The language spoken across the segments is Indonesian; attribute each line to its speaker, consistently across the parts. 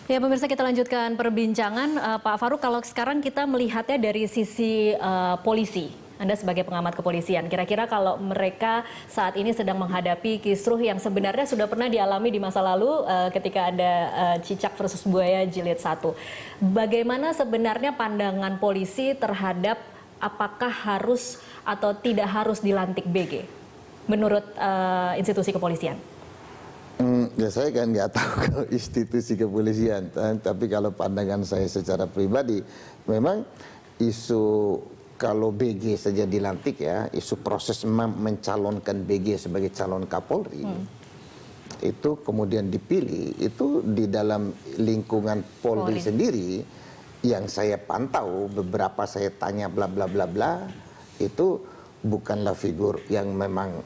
Speaker 1: Ya pemirsa, kita lanjutkan perbincangan. Pak Faruk, kalau sekarang kita melihatnya dari sisi polisi, Anda sebagai pengamat kepolisian, kira-kira kalau mereka saat ini sedang menghadapi kisruh yang sebenarnya sudah pernah dialami di masa lalu ketika ada Cicak versus Buaya Jilid 1. Bagaimana sebenarnya pandangan polisi terhadap apakah harus atau tidak harus dilantik BG menurut institusi kepolisian?
Speaker 2: Ya saya kan nggak tahu kalau institusi kepolisian, tapi kalau pandangan saya secara pribadi, memang isu kalau BG saja dilantik ya, isu proses mencalonkan BG sebagai calon Kapolri, itu kemudian dipilih, itu di dalam lingkungan Polri sendiri, yang saya pantau, beberapa saya tanya bla bla bla bla, itu bukanlah figur yang memang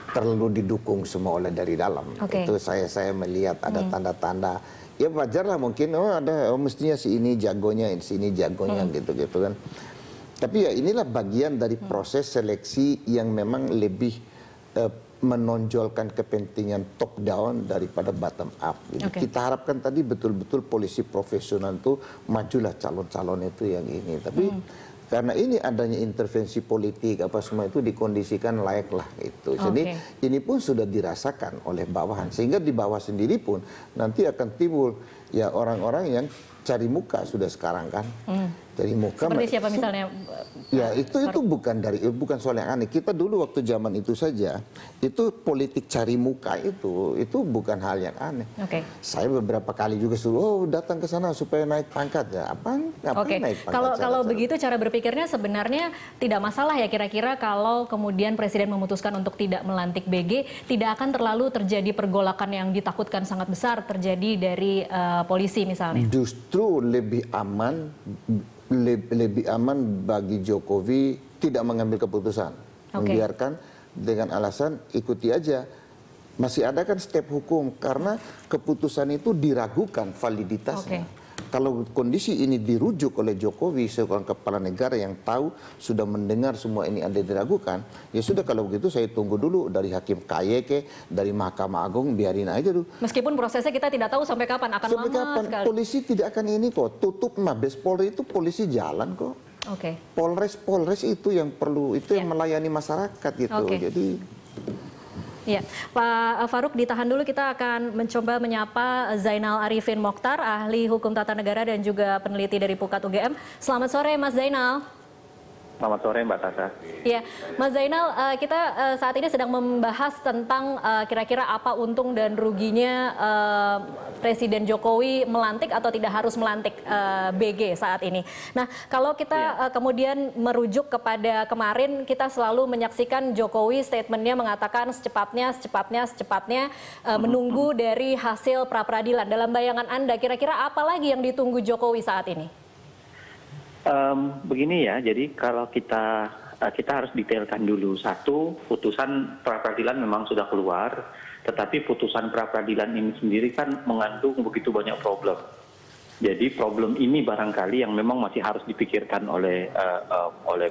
Speaker 2: terlalu didukung semua oleh dari dalam. Itu saya melihat ada tanda-tanda, ya wajarlah mungkin, mestinya si ini jagonya, si ini jagonya gitu-gitu kan. Tapi ya inilah bagian dari proses seleksi yang memang lebih menonjolkan kepentingan top down daripada bottom up. Jadi kita harapkan tadi betul-betul polisi profesional itu majulah calon-calon itu yang ini. Tapi karena ini adanya intervensi politik apa semua itu dikondisikan layaklah itu. Jadi ini pun sudah dirasakan oleh bawahan, sehingga di bawah sendiri pun nanti akan timbul ya orang-orang yang cari muka sudah sekarang kan. Cari muka.
Speaker 1: Seperti siapa misalnya?
Speaker 2: Ya itu bukan soal yang aneh. Kita dulu waktu zaman itu saja, itu politik cari muka itu bukan hal yang aneh. Saya beberapa kali juga suruh datang ke sana supaya naik pangkat ya. Ngapain naik pangkat?
Speaker 1: Kalau begitu cara berpikirnya sebenarnya tidak masalah ya kira-kira kalau kemudian Presiden memutuskan untuk tidak melantik BG, tidak akan terlalu terjadi pergolakan yang ditakutkan sangat besar terjadi dari polisi misalnya.
Speaker 2: Justru lebih aman bagi Jokowi tidak mengambil keputusan, membiarkan dengan alasan ikuti aja. Masih ada kan step hukum karena keputusan itu diragukan validitasnya. Kalau kondisi ini dirujuk oleh Jokowi seorang kepala negara yang tahu sudah mendengar semua ini ada diragukan, ya sudah kalau begitu saya tunggu dulu dari Hakim KYK, dari Mahkamah Agung, biarin aja dulu.
Speaker 1: Meskipun prosesnya kita tidak tahu sampai kapan akan
Speaker 2: sampai
Speaker 1: lama
Speaker 2: kapan.
Speaker 1: Sekali.
Speaker 2: Polisi tidak akan ini kok, tutup Mabes Polri itu polisi jalan kok. Polres itu yang perlu, itu yang melayani masyarakat gitu. Jadi
Speaker 1: ya, Pak Faruk ditahan dulu, kita akan mencoba menyapa Zainal Arifin Mokhtar, ahli hukum tata negara dan juga peneliti dari Pukat UGM. Selamat sore Mas Zainal.
Speaker 3: Selamat sore Mbak Tasa.
Speaker 1: Ya, Mas Zainal, kita saat ini sedang membahas tentang kira-kira apa untung dan ruginya Presiden Jokowi melantik atau tidak harus melantik BG saat ini. Nah, kalau kita kemudian merujuk kepada kemarin, kita selalu menyaksikan Jokowi statementnya mengatakan secepatnya menunggu dari hasil pra-peradilan. Dalam bayangan Anda, kira-kira apa lagi yang ditunggu Jokowi saat ini?
Speaker 3: Begini ya, jadi kalau kita harus detailkan dulu. Satu, putusan pra-peradilan memang sudah keluar, tetapi putusan pra-peradilan ini sendiri kan mengandung begitu banyak problem. Jadi problem ini barangkali yang memang masih harus dipikirkan oleh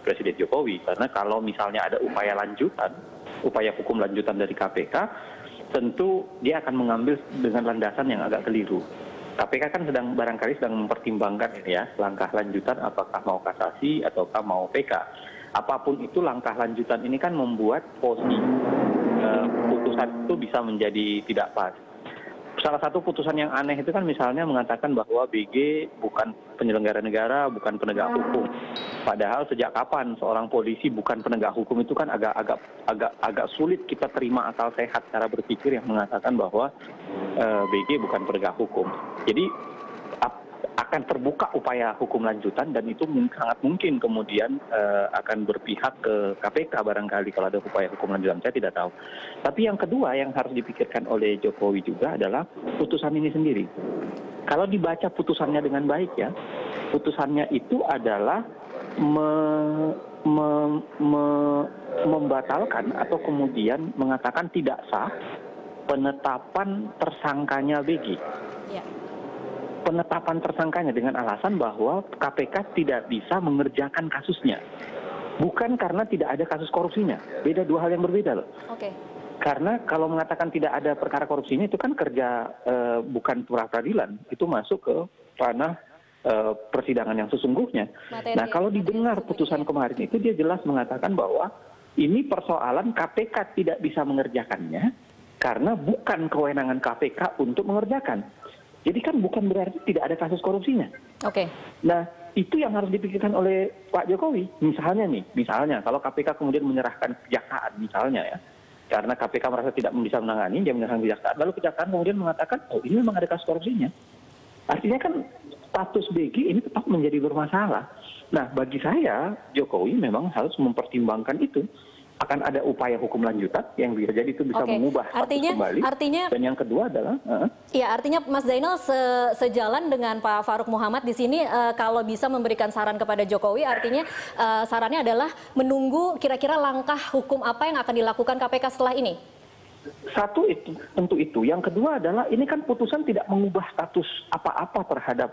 Speaker 3: Presiden Jokowi, karena kalau misalnya ada upaya hukum lanjutan dari KPK, tentu dia akan mengambil dengan landasan yang agak keliru. KPK kan barangkali sedang mempertimbangkan ini ya, langkah lanjutan apakah mau kasasi ataukah mau PK. Apapun itu langkah lanjutan ini kan membuat posisi putusan itu bisa menjadi tidak pas. Salah satu putusan yang aneh itu kan misalnya mengatakan bahwa BG bukan penyelenggara negara, bukan penegak hukum. Padahal sejak kapan seorang polisi bukan penegak hukum itu kan agak sulit kita terima akal sehat cara berpikir yang mengatakan bahwa BG bukan penegak hukum. Jadi akan terbuka upaya hukum lanjutan dan itu sangat mungkin kemudian akan berpihak ke KPK barangkali kalau ada upaya hukum lanjutan, saya tidak tahu. Tapi yang kedua yang harus dipikirkan oleh Jokowi juga adalah putusan ini sendiri. Kalau dibaca putusannya dengan baik ya, putusannya itu adalah membatalkan atau kemudian mengatakan tidak sah penetapan tersangkanya BG. Penetapan tersangkanya dengan alasan bahwa KPK tidak bisa mengerjakan kasusnya. Bukan karena tidak ada kasus korupsinya. Beda, dua hal yang berbeda loh. Karena kalau mengatakan tidak ada perkara korupsinya itu kan kerja bukan pra peradilan, itu masuk ke ranah persidangan yang sesungguhnya. Nah, kalau didengar putusan kemarin itu dia jelas mengatakan bahwa ini persoalan KPK tidak bisa mengerjakannya karena bukan kewenangan KPK untuk mengerjakan. Jadi kan bukan berarti tidak ada kasus korupsinya.
Speaker 1: Oke.
Speaker 3: Nah, itu yang harus dipikirkan oleh Pak Jokowi. Misalnya kalau KPK kemudian menyerahkan kejaksaan misalnya ya, karena KPK merasa tidak bisa menangani, dia menyerahkan kejaksaan, lalu kejaksaan kemudian mengatakan, oh ini memang ada kasus korupsinya. Artinya kan status BG ini tetap menjadi bermasalah. Nah, bagi saya, Jokowi memang harus mempertimbangkan itu. Akan ada upaya hukum lanjutan yang bisa jadi itu bisa mengubah kembali. Dan yang kedua adalah...
Speaker 1: Ya, artinya Mas Zainal sejalan dengan Pak Farouk Muhammad di sini, kalau bisa memberikan saran kepada Jokowi, artinya sarannya adalah menunggu kira-kira langkah hukum apa yang akan dilakukan KPK setelah ini.
Speaker 3: Satu itu, tentu itu. Yang kedua adalah ini kan putusan tidak mengubah status apa-apa terhadap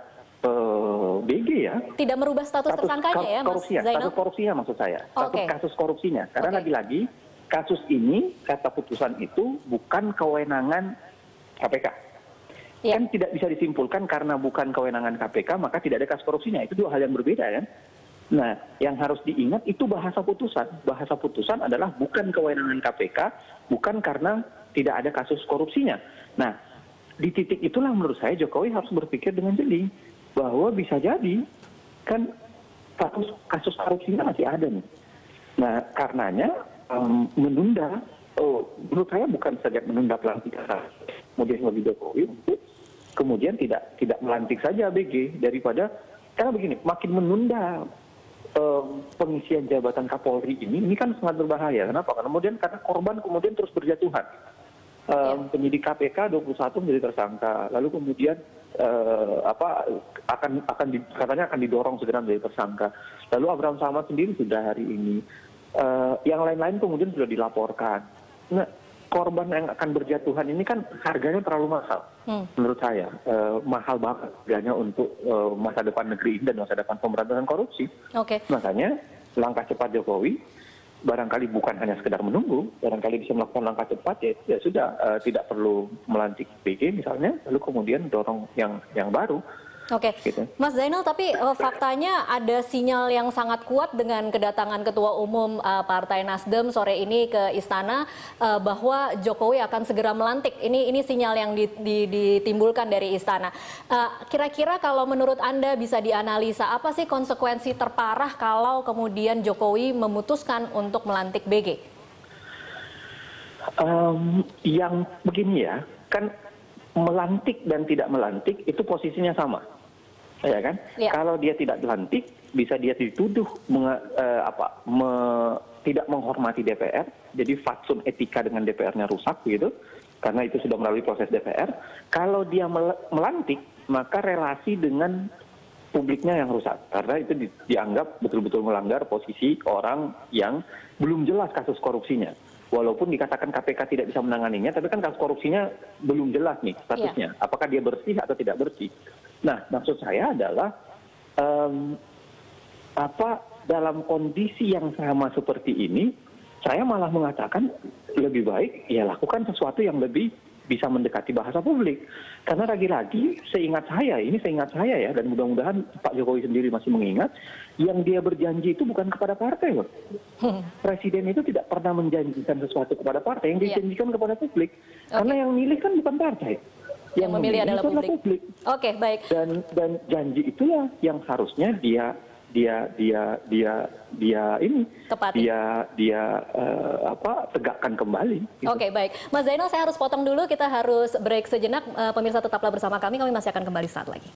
Speaker 3: BG ya.
Speaker 1: Tidak merubah status tersangkanya ya, Mas Zainal?
Speaker 3: Status korupsinya maksud saya. Status kasus korupsinya. Karena lagi-lagi kasus ini, kata putusan itu bukan kewenangan KPK. Yeah. Kan tidak bisa disimpulkan karena bukan kewenangan KPK maka tidak ada kasus korupsinya. Itu dua hal yang berbeda kan. Nah, yang harus diingat itu bahasa putusan. Bahasa putusan adalah bukan kewenangan KPK, bukan karena tidak ada kasus korupsinya. Nah, di titik itulah menurut saya Jokowi harus berpikir dengan jeli bahwa bisa jadi kan kasus korupsinya masih ada nih. Nah, karenanya menunda, menurut saya bukan saja menunda pelantikan kemudian bagi Jokowi untuk kemudian tidak melantik saja BG daripada, karena begini, makin menunda pengisian jabatan Kapolri ini kan sangat berbahaya. Kenapa? Karena korban kemudian terus berjatuhan. Penyidik KPK 21 menjadi tersangka, lalu kemudian katanya akan didorong segera menjadi tersangka. Lalu Abraham Samad sendiri sudah hari ini, yang lain-lain kemudian sudah dilaporkan. Nah, korban yang akan berjatuhan ini kan harganya terlalu mahal, menurut saya mahal banget harganya untuk masa depan negeri dan masa depan pemberantasan korupsi. Makanya langkah cepat Jokowi barangkali bukan hanya sekedar menunggu, barangkali bisa melakukan langkah cepat ya sudah, tidak perlu melantik BG misalnya, lalu kemudian dorong yang baru. Gitu.
Speaker 1: Mas Zainal, tapi faktanya ada sinyal yang sangat kuat dengan kedatangan Ketua Umum Partai Nasdem sore ini ke Istana bahwa Jokowi akan segera melantik. Ini sinyal yang ditimbulkan dari Istana. Kira-kira kalau menurut Anda bisa dianalisa apa sih konsekuensi terparah kalau kemudian Jokowi memutuskan untuk melantik BG?
Speaker 3: Yang begini ya, kan melantik dan tidak melantik itu posisinya sama. Ya kan? Ya. Kalau dia tidak dilantik, bisa dia dituduh tidak menghormati DPR, jadi fatsun etika dengan DPR-nya rusak gitu, karena itu sudah melalui proses DPR. Kalau dia melantik, maka relasi dengan publiknya yang rusak, karena itu dianggap betul-betul melanggar posisi orang yang belum jelas kasus korupsinya. Walaupun dikatakan KPK tidak bisa menanganinya, tapi kan kasus korupsinya belum jelas nih statusnya. Apakah dia bersih atau tidak bersih? Nah, maksud saya adalah dalam kondisi yang sama seperti ini, saya malah mengatakan lebih baik ya lakukan sesuatu yang lebih bisa mendekati bahasa publik. Karena lagi-lagi seingat saya ya, dan mudah-mudahan Pak Jokowi sendiri masih mengingat, yang dia berjanji itu bukan kepada partai loh. Presiden itu tidak pernah menjanjikan sesuatu kepada partai, yang dijanjikan kepada publik. Karena yang milih kan bukan partai. Yang memilih adalah publik.
Speaker 1: Oke, baik.
Speaker 3: Dan janji itulah yang harusnya dia tegakkan kembali. Gitu.
Speaker 1: Oke, baik. Mas Zainal, saya harus potong dulu. Kita harus break sejenak. Pemirsa tetaplah bersama kami. Kami masih akan kembali saat lagi.